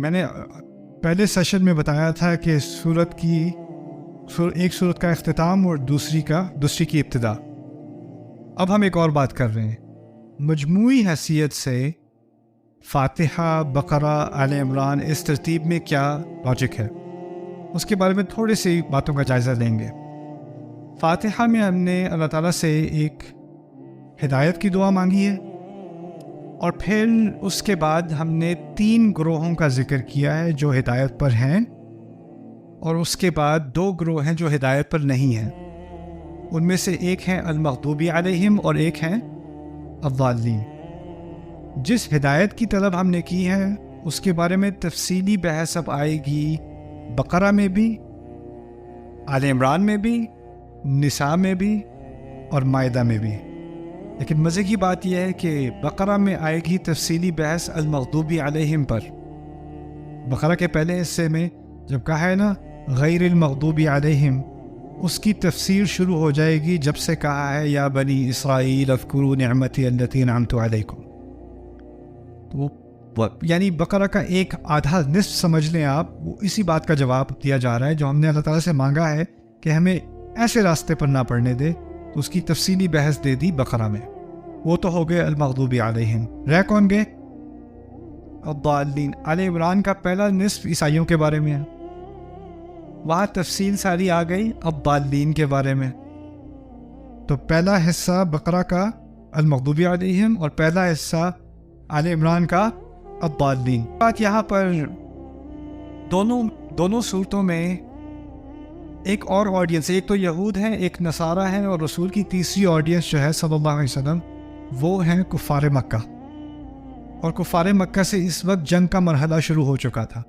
میں نے پہلے سیشن میں بتایا تھا کہ ایک سورت کا اختتام اور دوسری کی ابتدا. اب ہم ایک اور بات کر رہے ہیں. مجموعی حیثیت سے فاتحہ، بقرہ، آل عمران اس ترتیب میں کیا لاجک ہے، اس کے بارے میں تھوڑی سی باتوں کا جائزہ لیں گے. فاتحہ میں ہم نے اللہ تعالیٰ سے ایک ہدایت کی دعا مانگی ہے، اور پھر اس کے بعد ہم نے 3 گروہوں کا ذکر کیا ہے جو ہدایت پر ہیں، اور اس کے بعد 2 گروہ ہیں جو ہدایت پر نہیں ہیں. ان میں سے ایک ہیں المغضوب علیہم اور ایک ہیں الضالین. جس ہدایت کی طلب ہم نے کی ہے اس کے بارے میں تفصیلی بحث اب آئے گی بقرہ میں بھی، آل عمران میں بھی، نساء میں بھی اور مائدہ میں بھی. لیکن مزے کی بات یہ ہے کہ بقرہ میں آئے گی تفصیلی بحث المغضوب علیہم پر. بقرہ کے پہلے حصے میں جب کہا ہے نا غیر المغضوب علیہم، اس کی تفسیر شروع ہو جائے گی جب سے کہا ہے یا بنی اسرائیل اذکروا نعمتی التی انعمت علیکم. تو یعنی بقرہ کا ایک آدھا نصف سمجھ لیں آپ، وہ اسی بات کا جواب دیا جا رہا ہے جو ہم نے اللہ تعالیٰ سے مانگا ہے کہ ہمیں ایسے راستے پر نہ پڑنے دے. تو اس کی تفصیلی بحث دے دی بقرہ میں. وہ تو ہو گئے المغضوب علیہم. رہ کون گئے؟ الضالین. آل عمران کا پہلا نصف عیسائیوں کے بارے میں ہے، وہاں تفصیل ساری آ گئی الضالین کے بارے میں. تو پہلا حصہ بقرہ کا المغضوب علیہم اور پہلا حصہ آل عمران کا الضالین. بات یہاں پر دونوں صورتوں میں ایک اور آڈینس، ایک تو یہود ہیں، ایک نصارہ ہیں، اور رسول کی تیسری آڈینس جو ہے صلی اللہ علیہ وسلم وہ ہیں کفار مکہ. اور کفار مکہ سے اس وقت جنگ کا مرحلہ شروع ہو چکا تھا،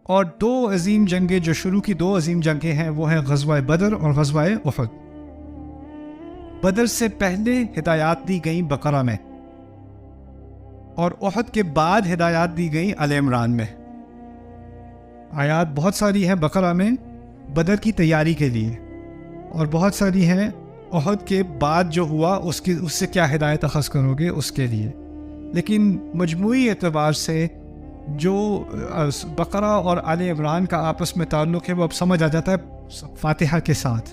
اور 2 عظیم جنگیں جو شروع کی 2 عظیم جنگیں ہیں وہ ہیں غزوہ بدر اور غزوہ احد. بدر سے پہلے ہدایات دی گئیں بقرہ میں، اور احد کے بعد ہدایات دی گئیں آل عمران میں. آیات بہت ساری ہیں بقرہ میں بدر کی تیاری کے لیے، اور بہت ساری ہیں احد کے بعد جو ہوا اس سے کیا ہدایت اخذ کرو گے اس کے لیے. لیکن مجموعی اعتبار سے جو بقرہ اور آل عمران کا آپس میں تعلق ہے وہ اب سمجھ آ جاتا ہے فاتحہ کے ساتھ.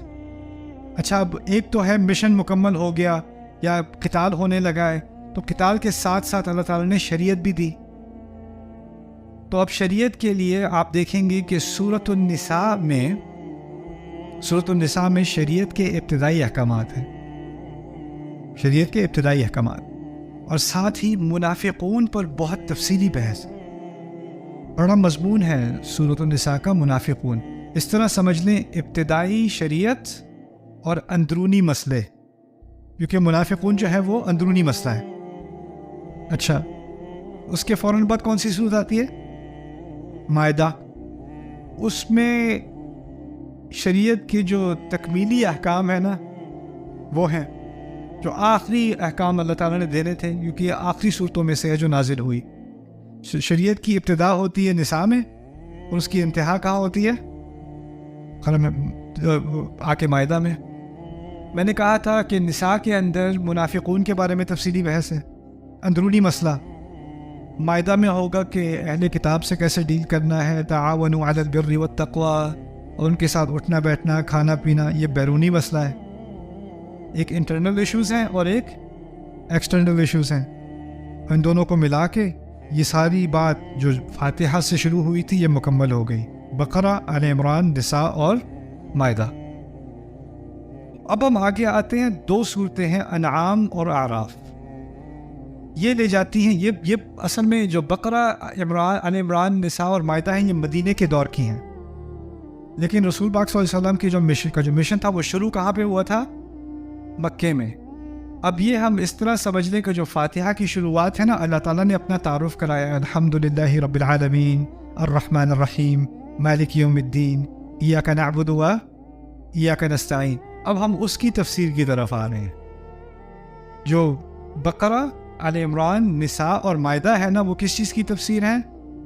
اچھا، اب ایک تو ہے مشن مکمل ہو گیا یا قتال ہونے لگا ہے، تو قتال کے ساتھ ساتھ اللہ تعالیٰ نے شریعت بھی دی. تو اب شریعت کے لیے آپ دیکھیں گے کہ سورۃ النساء میں شریعت کے ابتدائی احکامات ہیں، شریعت کے ابتدائی احکامات، اور ساتھ ہی منافقون پر بہت تفصیلی بحث. بڑا مضمون ہے سورۃ النساء کا منافقون. اس طرح سمجھ لیں ابتدائی شریعت اور اندرونی مسئلے، کیونکہ منافقون جو ہے وہ اندرونی مسئلہ ہے. اچھا، اس کے فوراً بعد کون سی سورت آتی ہے؟ مائدہ. اس میں شریعت کے جو تکمیلی احکام ہیں نا وہ ہیں جو آخری احکام اللہ تعالیٰ نے دینے تھے، کیونکہ یہ آخری صورتوں میں سے ہے جو نازل ہوئی. شریعت کی ابتدا ہوتی ہے نساء میں، اور اس کی انتہا کہاں ہوتی ہے؟ آ کے مائدہ میں. میں نے کہا تھا کہ نساء کے اندر منافقون کے بارے میں تفصیلی بحث ہے، اندرونی مسئلہ. مائدہ میں ہوگا کہ اہل کتاب سے کیسے ڈیل کرنا ہے، تعاونوا علی البر والتقوی، اور ان کے ساتھ اٹھنا بیٹھنا کھانا پینا، یہ بیرونی مسئلہ ہے. ایک انٹرنل ایشوز ہیں اور ایک ایکسٹرنل ایشوز ہیں. ان دونوں کو ملا کے یہ ساری بات جو فاتحہ سے شروع ہوئی تھی یہ مکمل ہو گئی. بقرہ، آل عمران، نساء اور مائدہ. اب ہم آگے آتے ہیں. 2 صورتیں ہیں انعام اور اعراف. یہ لے جاتی ہیں، یہ اصل میں جو بقرہ، آل عمران، نساء اور مائدہ ہیں یہ مدینے کے دور کی ہیں. لیکن رسول پاک صلی اللہ علیہ وسلم کی جو مشن تھا وہ شروع کہاں پہ ہوا تھا؟ مکے میں. اب یہ ہم اس طرح سمجھ لیں کہ جو فاتحہ کی شروعات ہے نا، اللہ تعالیٰ نے اپنا تعارف کرایا، الحمدللہ رب العالمین الرحمن الرحیم مالک یوم الدین ایاک نعبد و ایاک نستعین. اب ہم اس کی تفسیر کی طرف آ رہے ہیں. جو بقرہ، آل عمران، نساء اور مائدہ ہے نا، وہ کس چیز کی تفسیر ہے؟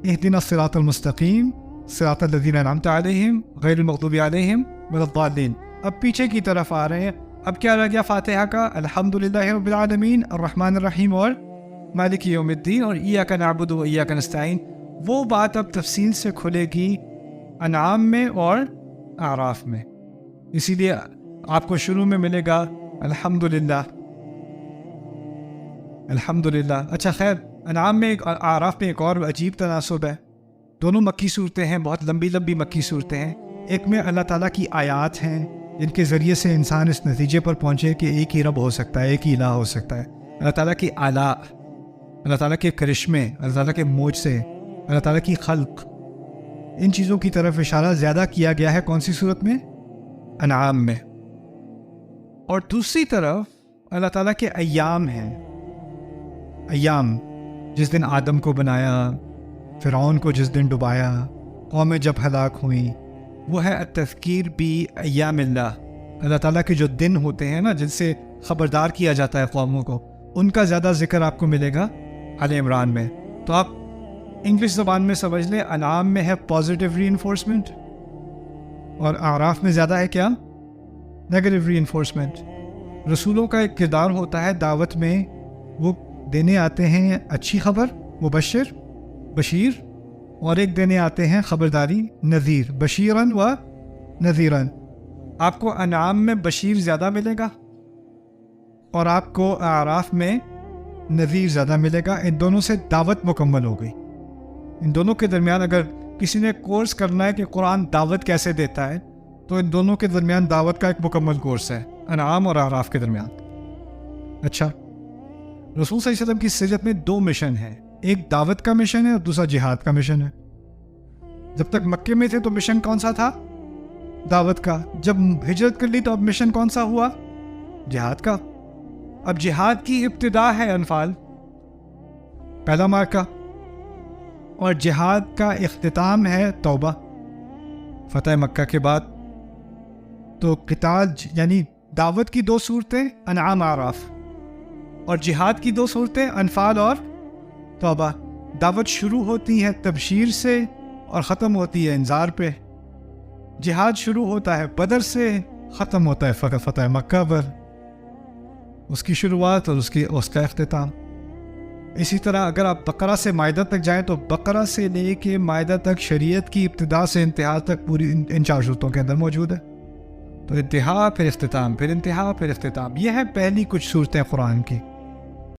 اہدنا الصراط المستقیم صراط الذین انعمت علیہم غیر المغضوب علیہم ولا الضالین. اب پیچھے کی طرف آ رہے ہیں. اب کیا رہ گیا فاتحہ کا؟ الحمدللہ رب العالمین الرحمن الرحیم اور مالک یوم الدین اور ایاک نعبد و ایاک نستعین. وہ بات اب تفصیل سے کھلے گی انعام میں اور اعراف میں. اسی لیے آپ کو شروع میں ملے گا الحمدللہ الحمدللہ. اچھا خیر، انعام میں اعراف میں ایک اور عجیب تناسب ہے. دونوں مکی صورتیں ہیں، بہت لمبی لمبی مکی صورتیں ہیں. ایک میں اللہ تعالیٰ کی آیات ہیں جن کے ذریعے سے انسان اس نتیجے پر پہنچے کہ ایک ہی رب ہو سکتا ہے، ایک ہی الہ ہو سکتا ہے. اللہ تعالیٰ کی آلاء، اللہ تعالیٰ کے کرشمے، اللہ تعالیٰ کے معجزے، اللہ تعالیٰ کی خلق، ان چیزوں کی طرف اشارہ زیادہ کیا گیا ہے. کون سی صورت میں؟ انعام میں. اور دوسری طرف اللہ تعالیٰ کے ایام ہیں. ایام، جس دن آدم کو بنایا، فرعون کو جس دن ڈبایا، قومیں جب ہلاک ہوئیں، وہ ہے التذکیر بی ایام اللہ. اللہ تعالیٰ کے جو دن ہوتے ہیں نا، جن سے خبردار کیا جاتا ہے قوموں کو، ان کا زیادہ ذکر آپ کو ملے گا آل عمران میں. تو آپ انگلش زبان میں سمجھ لیں، انعام میں ہے پازیٹیو ری انفورسمنٹ اور اعراف میں زیادہ ہے کیا؟ نیگیٹو ری انفورسمنٹ. رسولوں کا ایک کردار ہوتا ہے دعوت میں، وہ دینے آتے ہیں اچھی خبر، مبشر بشیر، اور ایک دینے آتے ہیں خبرداری، نذیر، بشیرن و نذیرن. آپ کو انعام میں بشیر زیادہ ملے گا اور آپ کو اعراف میں نذیر زیادہ ملے گا. ان دونوں سے دعوت مکمل ہو گئی. ان دونوں کے درمیان اگر کسی نے کورس کرنا ہے کہ قرآن دعوت کیسے دیتا ہے، تو ان دونوں کے درمیان دعوت کا ایک مکمل کورس ہے، انعام اور اعراف کے درمیان. اچھا، رسول صلی اللہ علیہ وسلم کی سیرت میں دو مشن ہیں، ایک دعوت کا مشن ہے اور دوسرا جہاد کا مشن ہے. جب تک مکے میں تھے تو مشن کون سا تھا؟ دعوت کا. جب ہجرت کر لی تو اب مشن کون سا ہوا؟ جہاد کا. اب جہاد کی ابتدا ہے انفال، پہلا مارکہ، اور جہاد کا اختتام ہے توبہ، فتح مکہ کے بعد. تو قتال یعنی دعوت کی دو صورتیں انعام اعراف، اور جہاد کی دو صورتیں انفال اور توبہ. دعوت شروع ہوتی ہے تبشیر سے اور ختم ہوتی ہے انذار پہ. جہاد شروع ہوتا ہے بدر سے، ختم ہوتا ہے فتح مکہ پر. اس کی شروعات اور اس کا اختتام. اسی طرح اگر آپ بقرہ سے مائدہ تک جائیں تو بقرہ سے لے کے مائدہ تک شریعت کی ابتدا سے انتہا تک پوری ان چار صورتوں کے اندر موجود ہے. تو انتہا پھر اختتام، پھر انتہا پھر اختتام. یہ ہے پہلی کچھ صورتیں قرآن کی.